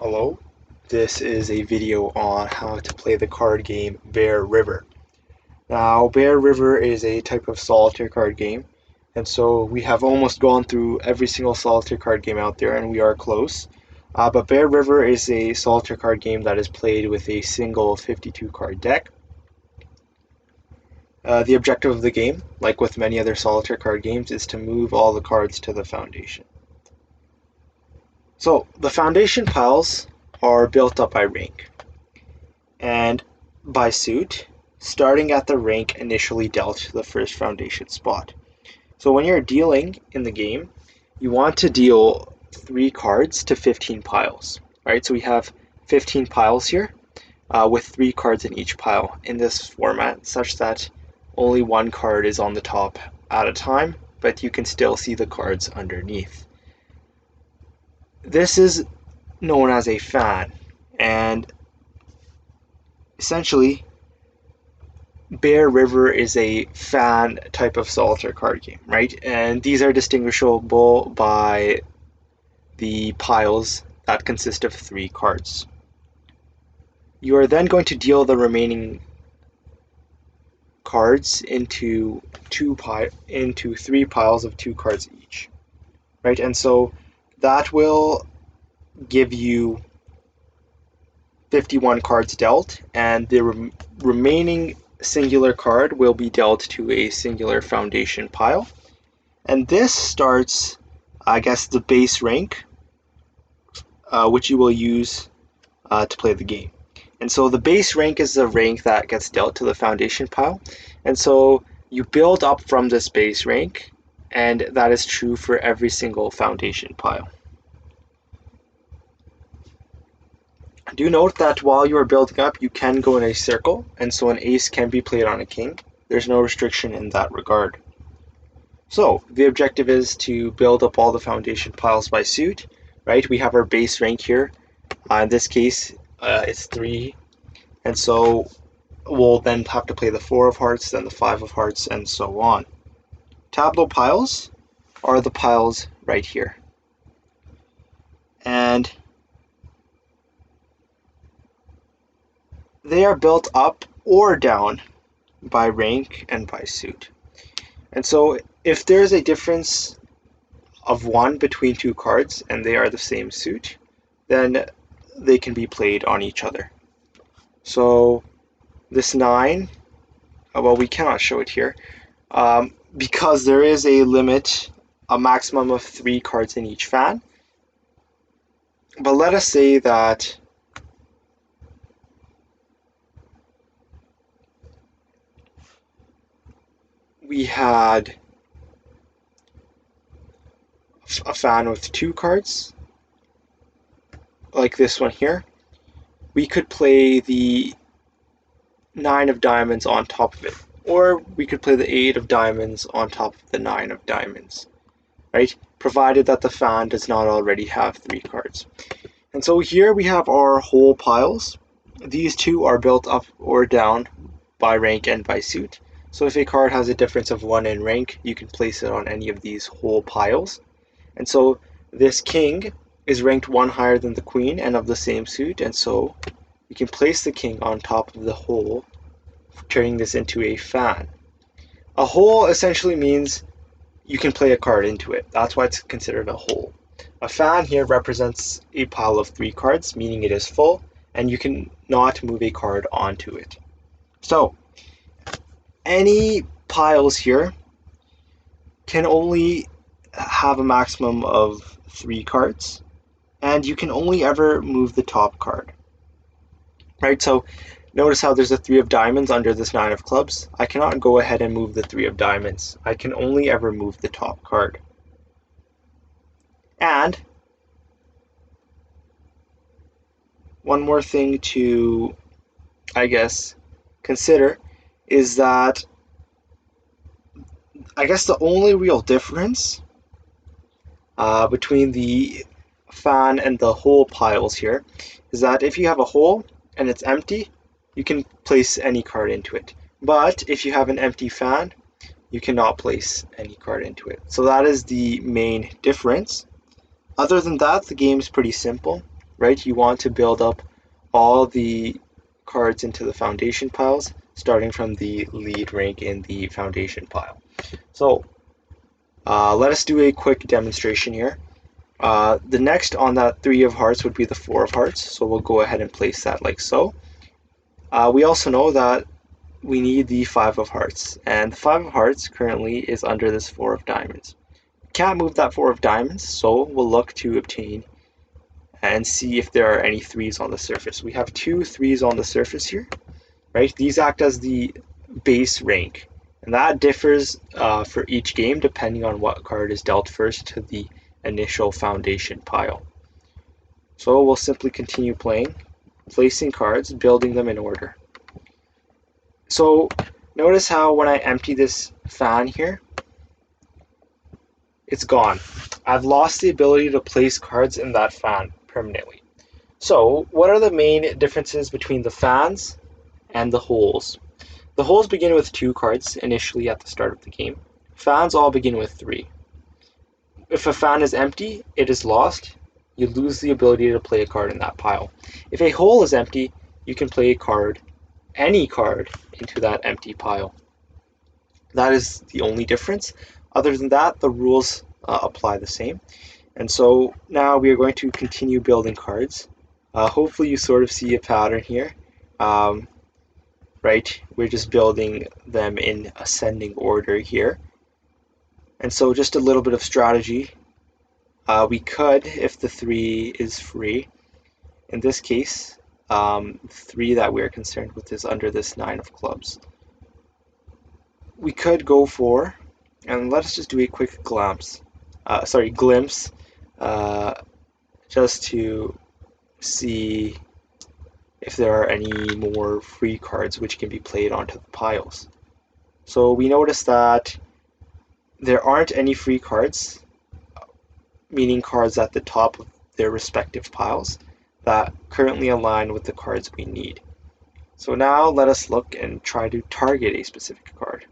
Hello, this is a video on how to play the card game Bear River. Now, Bear River is a type of solitaire card game, and so we have almost gone through every single solitaire card game out there, and we are close. But Bear River is a solitaire card game that is played with a single 52 card deck. The objective of the game, like with many other solitaire card games, is to move all the cards to the foundation. So, the foundation piles are built up by rank and by suit, starting at the rank initially dealt the first foundation spot. So when you're dealing in the game, you want to deal 3 cards to 15 piles. Right, so we have 15 piles here with 3 cards in each pile in this format, such that only 1 card is on the top at a time, but you can still see the cards underneath. This is known as a fan, and essentially Bear River is a fan type of solitaire card game, right? And these are distinguishable by the piles that consist of 3 cards. You are then going to deal the remaining cards into 3 piles of 2 cards each, right? And so that will give you 51 cards dealt, and the remaining singular card will be dealt to a singular foundation pile. And this starts, I guess, the base rank, which you will use to play the game. And so the base rank is the rank that gets dealt to the foundation pile. And so you build up from this base rank, and that is true for every single foundation pile. Do note that while you are building up, you can go in a circle, and so an ace can be played on a king. There's no restriction in that regard. So the objective is to build up all the foundation piles by suit, right? We have our base rank here. In this case, it's 3, and so we'll then have to play the 4 of hearts, then the 5 of hearts, and so on. Tableau piles are the piles right here. And they are built up or down by rank and by suit. And so if there's a difference of 1 between 2 cards and they are the same suit, then they can be played on each other. So this 9, well, we cannot show it here because there is a limit, a maximum of 3 cards in each fan. But let us say that we had a fan with 2 cards, like this one here. We could play the 9 of diamonds on top of it, or we could play the 8 of diamonds on top of the 9 of diamonds, right? Provided that the fan does not already have 3 cards. And so here we have our whole piles. These 2 are built up or down by rank and by suit. So if a card has a difference of 1 in rank, you can place it on any of these whole piles. And so this king is ranked 1 higher than the queen and of the same suit, and so you can place the king on top of the hole, turning this into a fan. A hole essentially means you can play a card into it. That's why it's considered a hole. A fan here represents a pile of 3 cards, meaning it is full, and you can not move a card onto it. So any piles here can only have a maximum of 3 cards, and you can only ever move the top card. Right, so notice how there's a 3 of diamonds under this 9 of clubs. I cannot go ahead and move the 3 of diamonds. I can only ever move the top card. And one more thing to, I guess, consider is that I guess the only real difference between the fan and the hole piles here is that if you have a hole and it's empty, you can place any card into it. But if you have an empty fan, you cannot place any card into it. So that is the main difference. Other than that, the game is pretty simple. right, you want to build up all the cards into the foundation piles, starting from the lead rank in the foundation pile. So let us do a quick demonstration here. The next on that 3 of hearts would be the 4 of hearts, so we'll go ahead and place that like so. We also know that we need the 5 of hearts, and the 5 of hearts currently is under this 4 of diamonds. Can't move that 4 of diamonds, so we'll look to obtain and see if there are any 3s on the surface. We have 2 3s on the surface here, right? These act as the base rank, and that differs for each game depending on what card is dealt first to the initial foundation pile. So we'll simply continue playing, placing cards, building them in order. So notice how when I empty this fan here, it's gone. I've lost the ability to place cards in that fan permanently. So what are the main differences between the fans and the holes? The holes begin with 2 cards initially at the start of the game. Fans all begin with 3. If a fan is empty, it is lost. You lose the ability to play a card in that pile. If a hole is empty, you can play a card, any card, into that empty pile. That is the only difference. Other than that, the rules apply the same. And so now we are going to continue building cards. Hopefully you sort of see a pattern here. Right, we're just building them in ascending order here. And so just a little bit of strategy. We could, if the 3 is free, in this case, 3 that we're concerned with is under this 9 of clubs. We could go for, and let's just do a quick glimpse, just to see if there are any more free cards which can be played onto the piles. So we notice that there aren't any free cards, meaning cards at the top of their respective piles, that currently align with the cards we need. So now let us look and try to target a specific card.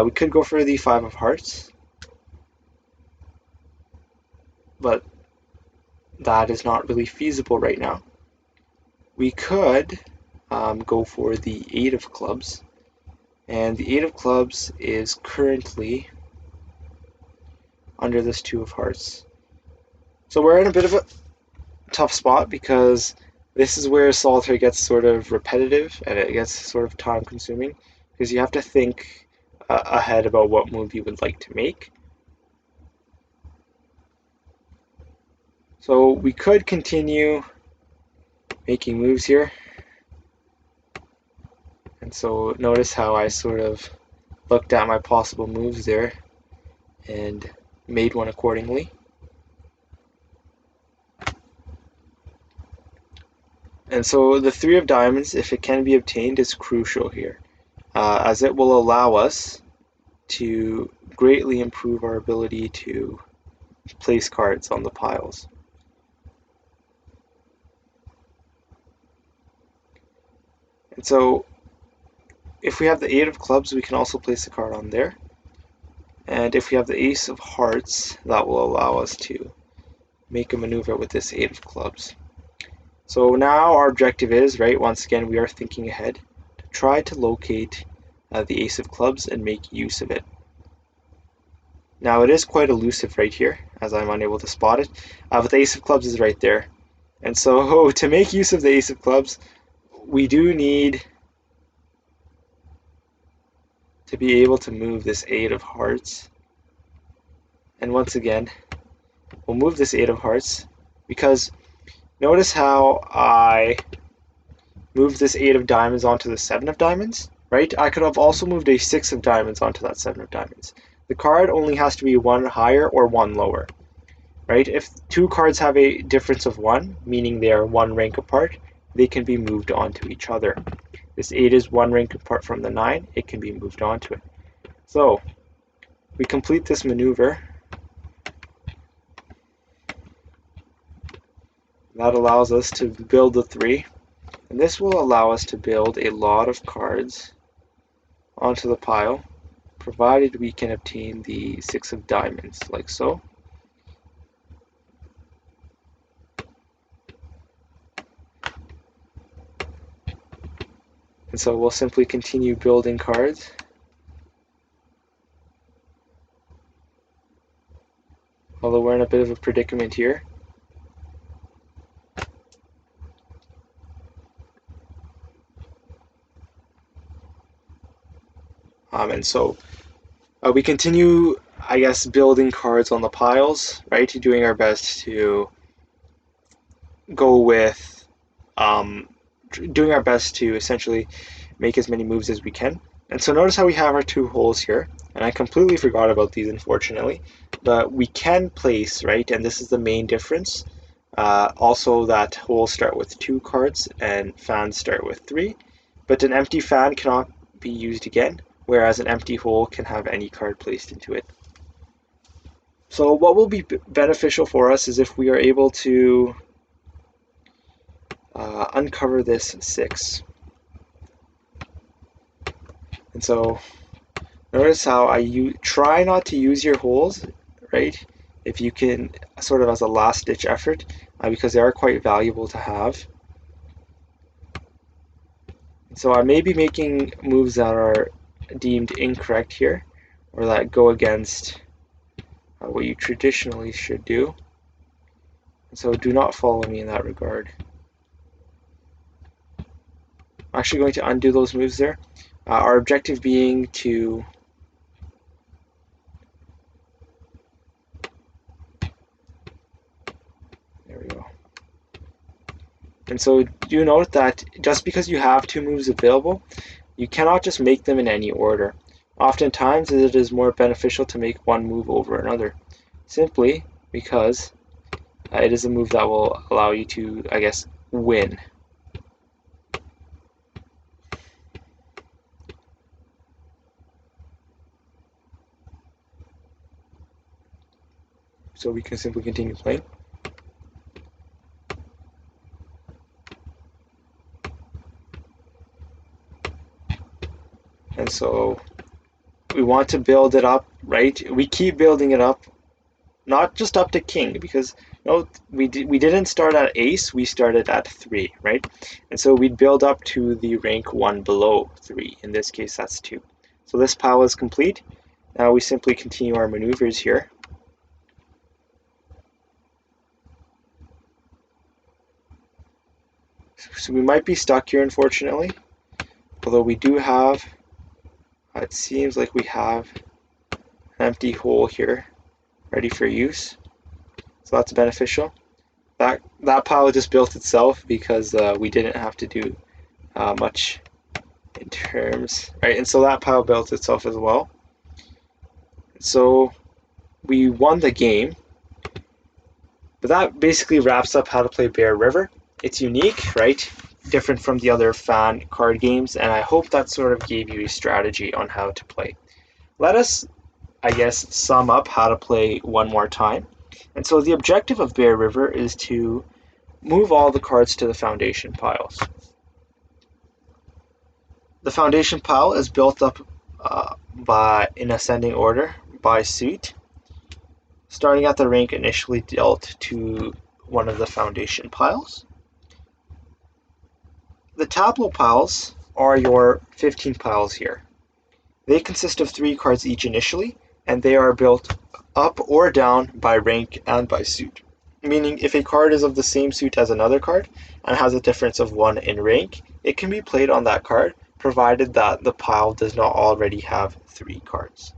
We could go for the 5 of hearts, but that is not really feasible right now. We could go for the 8 of clubs, and the 8 of clubs is currently under this 2 of hearts. So we're in a bit of a tough spot because this is where solitaire gets sort of repetitive and it gets sort of time consuming because you have to think ahead about what move you would like to make. So we could continue making moves here. And so notice how I sort of looked at my possible moves there and made one accordingly. And so the 3 of diamonds, if it can be obtained, is crucial here, as it will allow us to greatly improve our ability to place cards on the piles. And so if we have the 8 of clubs, we can also place a card on there. And if we have the ace of hearts, that will allow us to make a maneuver with this 8 of clubs. So now our objective is, right, once again, we are thinking ahead to try to locate the ace of clubs and make use of it. Now it is quite elusive right here, as I'm unable to spot it, but the ace of clubs is right there. And so to make use of the ace of clubs, we do need to be able to move this 8 of hearts. And once again, we'll move this 8 of hearts because notice how I moved this 8 of diamonds onto the 7 of diamonds, right? I could have also moved a 6 of diamonds onto that 7 of diamonds. The card only has to be 1 higher or 1 lower, right? If 2 cards have a difference of 1, meaning they are 1 rank apart, they can be moved onto each other. This 8 is 1 rank apart from the 9, it can be moved onto it. So we complete this maneuver. That allows us to build the 3, and this will allow us to build a lot of cards onto the pile, provided we can obtain the 6 of diamonds, like so. And so we'll simply continue building cards. Although we're in a bit of a predicament here. And so we continue, I guess, building cards on the piles, right? Doing our best to go with, doing our best to essentially make as many moves as we can. And so notice how we have our 2 holes here, and I completely forgot about these, unfortunately, but we can place, right? And this is the main difference. Also, that holes start with 2 cards and fans start with 3, but an empty fan cannot be used again, whereas an empty hole can have any card placed into it. So what will be beneficial for us is if we are able to uncover this 6. And so notice how I try not to use your holes, right? If you can, sort of as a last ditch effort, because they are quite valuable to have. So I may be making moves that are deemed incorrect here, or that go against what you traditionally should do. So do not follow me in that regard. I'm actually going to undo those moves there. Our objective being to there we go. And so do note that just because you have 2 moves available, you cannot just make them in any order. Oftentimes it is more beneficial to make one move over another, simply because it is a move that will allow you to, I guess, win. So we can simply continue playing. And so we want to build it up, right? We keep building it up, not just up to king, because we didn't start at ace, we started at 3, right? And so we'd build up to the rank 1 below 3. In this case, that's 2. So this pile is complete. Now we simply continue our maneuvers here. So we might be stuck here, unfortunately, although we do have, it seems like we have an empty hole here ready for use, so that's beneficial. That pile just built itself because we didn't have to do much in terms, right? And so that pile built itself as well. So we won the game, but that basically wraps up how to play Bear River. It's unique, right? Different from the other fan card games, and I hope that sort of gave you a strategy on how to play. Let us, I guess, sum up how to play one more time. And so the objective of Bear River is to move all the cards to the foundation piles. The foundation pile is built up in ascending order by suit, starting at the rank initially dealt to one of the foundation piles. The tableau piles are your 15 piles here. They consist of 3 cards each initially, and they are built up or down by rank and by suit. Meaning if a card is of the same suit as another card and has a difference of 1 in rank, it can be played on that card, provided that the pile does not already have 3 cards.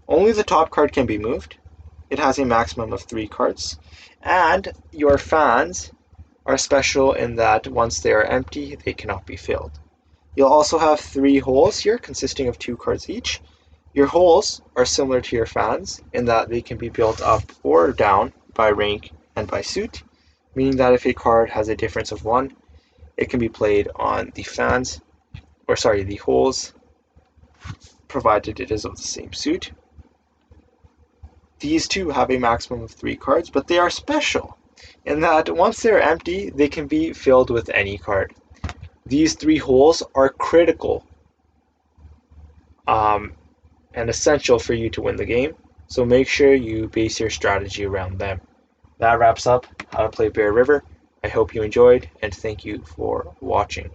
Only the top card can be moved. It has a maximum of 3 cards, and your fans are special in that once they are empty, they cannot be filled. You'll also have 3 holes here consisting of 2 cards each. Your holes are similar to your fans in that they can be built up or down by rank and by suit, meaning that if a card has a difference of 1, it can be played on the fans, or sorry, the holes, provided it is of the same suit. These two have a maximum of 3 cards, but they are special in that once they're empty, they can be filled with any card. These 3 holes are critical and essential for you to win the game, so make sure you base your strategy around them. That wraps up how to play Bear River. I hope you enjoyed, and thank you for watching.